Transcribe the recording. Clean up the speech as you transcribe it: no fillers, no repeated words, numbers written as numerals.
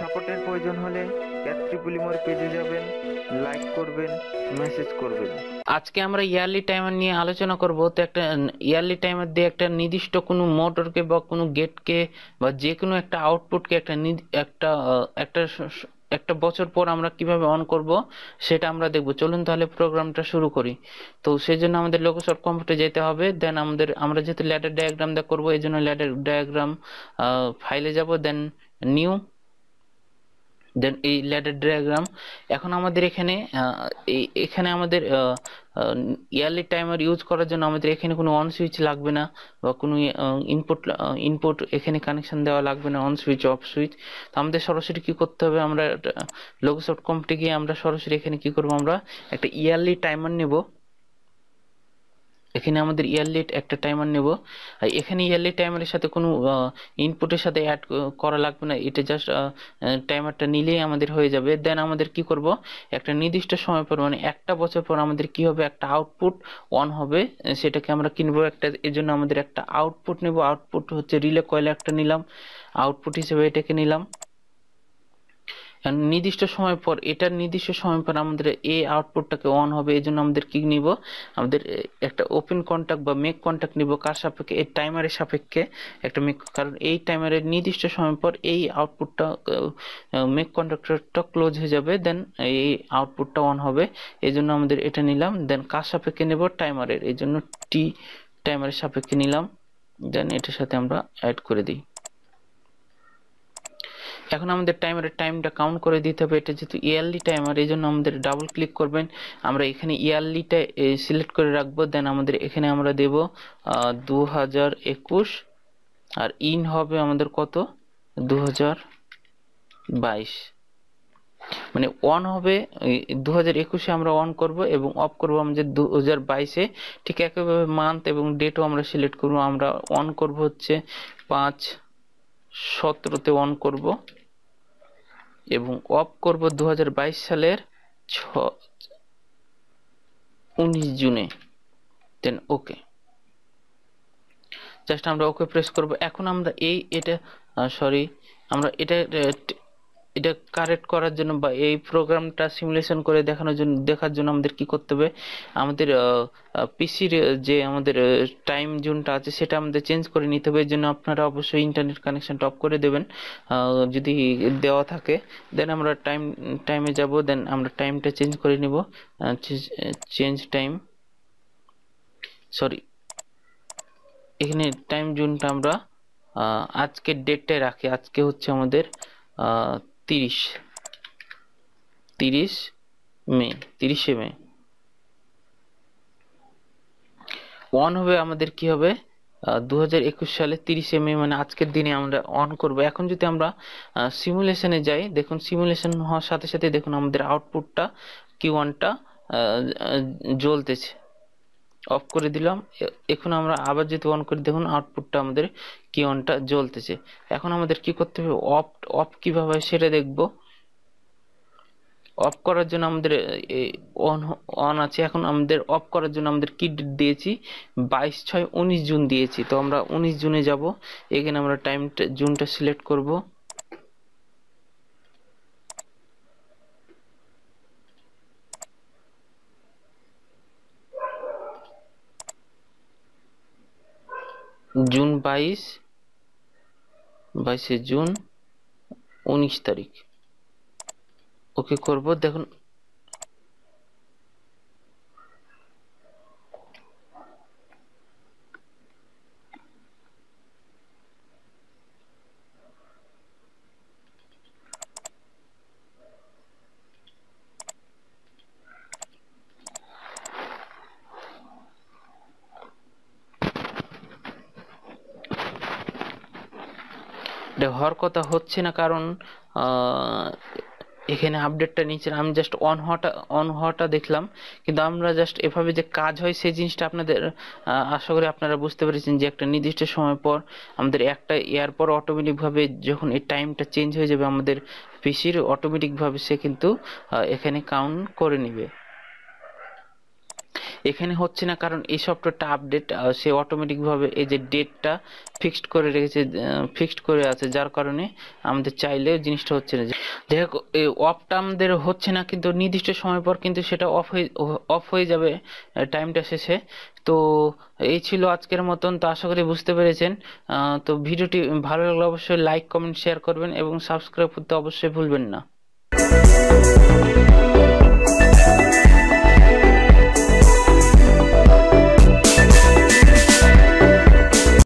সাপোর্টের প্রয়োজন হলে ক্যাট্রিপলিমোর পেজে যাবেন, লাইক করবেন, মেসেজ করবেন। আজকে আমরা ইয়ারলি টাইমার নিয়ে আলোচনা করব। তো একটা ইয়ারলি টাইমার দিয়ে একটা নির্দিষ্ট কোনো মোটরকে বা কোনো গেটকে বা যে কোনো একটা আউটপুটকে একটা একটা একটা বছর পর আমরা কিভাবে অন করব সেটা আমরা দেখব। চলুন তাহলে প্রোগ্রামটা শুরু করি। তো সেই জন্য আমাদের লোকোসফট কম্পিউটারে যেতে হবে। দেন আমরা যেহেতু ল্যাডার ডায়াগ্রাম দিয়ে করবো, এই জন্য ল্যাডার ডায়াগ্রাম ফাইলে যাব, দেন নিউ, দেন এই ল্যাডার ডায়াগ্রাম। এখন আমাদের এখানে আমাদের ইয়ারলি টাইমার ইউজ করার জন্য আমাদের এখানে কোনো অন সুইচ লাগবে না বা কোনো ইনপুট এখানে কানেকশন দেওয়া লাগবে না, অন সুইচ অফ সুইচ। তো আমাদের সরাসরি কি করতে হবে, আমরা লোকোসফট কম্পিউটারে গিয়ে আমরা সরাসরি এখানে কি করব, আমরা একটা ইয়ারলি টাইমার নেব। এখানে আমাদের ইয়ারলি একটা টাইমার নেব। আর এখানে ইয়ারলি টাইমারের সাথে কোনো ইনপুটের সাথে অ্যাড করা লাগবে না, এটা জাস্ট টাইমারটা নিলেই আমাদের হয়ে যাবে। দেন আমাদের কি করব, একটা নির্দিষ্ট সময় পর মানে একটা বছর পর আমাদের কি হবে, একটা আউটপুট অন হবে। সেটাকে আমরা কিনবো একটা, এর জন্য আমাদের একটা আউটপুট নেব। আউটপুট হচ্ছে রিলে কয়েল একটা নিলাম, আউটপুট হিসেবে এটাকে নিলাম। নির্দিষ্ট সময় পর আমাদের এই আউটপুটটাকে অন হবে, এই জন্য আমাদের কি নিব, আমাদের একটা ওপেন কন্টাক্ট বা মেক কন্টাক্ট নিব। কার সাপেক্ষে, এই টাইমারের সাপেক্ষে একটা মেক, কারণ এই টাইমারের নির্দিষ্ট সময় পর এই আউটপুটটা মেক কন্টাক্টরটা ক্লোজ হয়ে যাবে, দেন এই আউটপুটটা অন হবে। এই জন্য আমাদের এটা নিলাম। দেন কার সাপেক্ষে নেব, টাইমারের, এই জন্য টি টাইমারের সাপেক্ষে নিলাম। দেন এটার সাথে আমরা অ্যাড করে দিই। এখন আমাদের টাইমারের টাইমটা কাউন্ট করে দিতে হবে। এটা যেহেতু ইয়ারলি টাইমার, এই জন্য আমাদের ডাবল ক্লিক করবেন। আমরা এখানে ইয়ারলিটা সিলেক্ট করে রাখবো। দেন আমাদের এখানে আমরা দেব 2021, আর ইন হবে আমাদের কত, 2022। মানে অন হবে 2021-এ আমরা অন করব এবং অফ করব আমাদের 2022-এ। ঠিক একইভাবে মান্থ এবং ডেটও আমরা সিলেক্ট করব। আমরা অন করব হচ্ছে 5/17-তে অন করব এবং অফ করব 2022 সালের 19 জুনে। দেন ওকে, জাস্ট আমরা ওকে প্রেস করব। এখন আমরা আমরা এটা কারেক্ট করার জন্য বা এই প্রোগ্রামটা সিমুলেশন করে দেখার জন্য আমাদের কি করতে হবে, আমাদের পিসির যে আমাদের টাইম জোনটা আছে সেটা আমাদের চেঞ্জ করে নিতে হবে। এর জন্য আপনারা অবশ্যই ইন্টারনেট কানেকশনটা অফ করে দেবেন যদি দেওয়া থাকে। দেন আমরা টাইমে যাব, দেন আমরা টাইমটা চেঞ্জ করে নিব। চেঞ্জ টাইম, এখানে টাইম জোনটা আমরা আজকের ডেটটাই রাখি। আজকে হচ্ছে আমাদের 30শে মে। অন হবে আমাদের কি হবে, 2021 সালে 30শে মে, মানে আজকের দিনে আমরা অন করব। এখন যদি আমরা সিমুলেশনে যাই, দেখুন সিমুলেশন হওয়ার সাথে সাথে দেখুন আমাদের আউটপুটটা Q1টা জ্বলতেছে। অফ করে দিলাম। এখন আমরা আবার যদি অন করে দেখুন আউটপুটটা আমাদের Q1টা জ্বলতেছে। এখন আমাদের কি করতে হবে, অফ কিভাবে সেটা দেখব। অফ করার জন্য আমাদের অন আছে, এখন আমাদের অফ করার জন্য আমাদের কি দিয়েছি, 22/6/19 জুন দিয়েছি। তো আমরা 19 জুনে যাব। এখানে আমরা জুনটা সিলেক্ট করব। জুন 22 জুন 19 তারিখ ওকে করব। দেখুন এটা হওয়ার কথা হচ্ছে না, কারণ এখানে আপডেটটা নিচে আমি জাস্ট অন হওয়াটা দেখলাম, কিন্তু আমরা জাস্ট এভাবে যে কাজ হয় সেই জিনিসটা আপনাদের আশা করি আপনারা বুঝতে পেরেছেন যে একটা নির্দিষ্ট সময় পর আমাদের একটা ইয়ার পর অটোমেটিকভাবে যখন এই টাইমটা চেঞ্জ হয়ে যাবে আমাদের পিসির, অটোমেটিকভাবে সে কিন্তু এখানে কাউন্ট করে নেবে। এখানে হচ্ছে না, কারণ এই সফটওয়্যারটা আপডেট, সে অটোমেটিক ভাবে এই যে ডেটটা ফিক্সড করে রেখেছে, ফিক্সড করে আছে, যার কারণে আমাদের চাইলেও জিনিসটা হচ্ছে না। যাই হোক, এই অফটা আমাদের হচ্ছে না, কিন্তু নির্দিষ্ট সময় পর কিন্তু সেটা অফ হয়ে যাবে টাইমটা শেষে। তো এই ছিল আজকের মতন। তো আশা করি বুঝতে পেরেছেন। তো ভিডিওটি ভালো লাগলে অবশ্যই লাইক কমেন্ট শেয়ার করবেন এবং সাবস্ক্রাইব করতে অবশ্যই ভুলবেন না।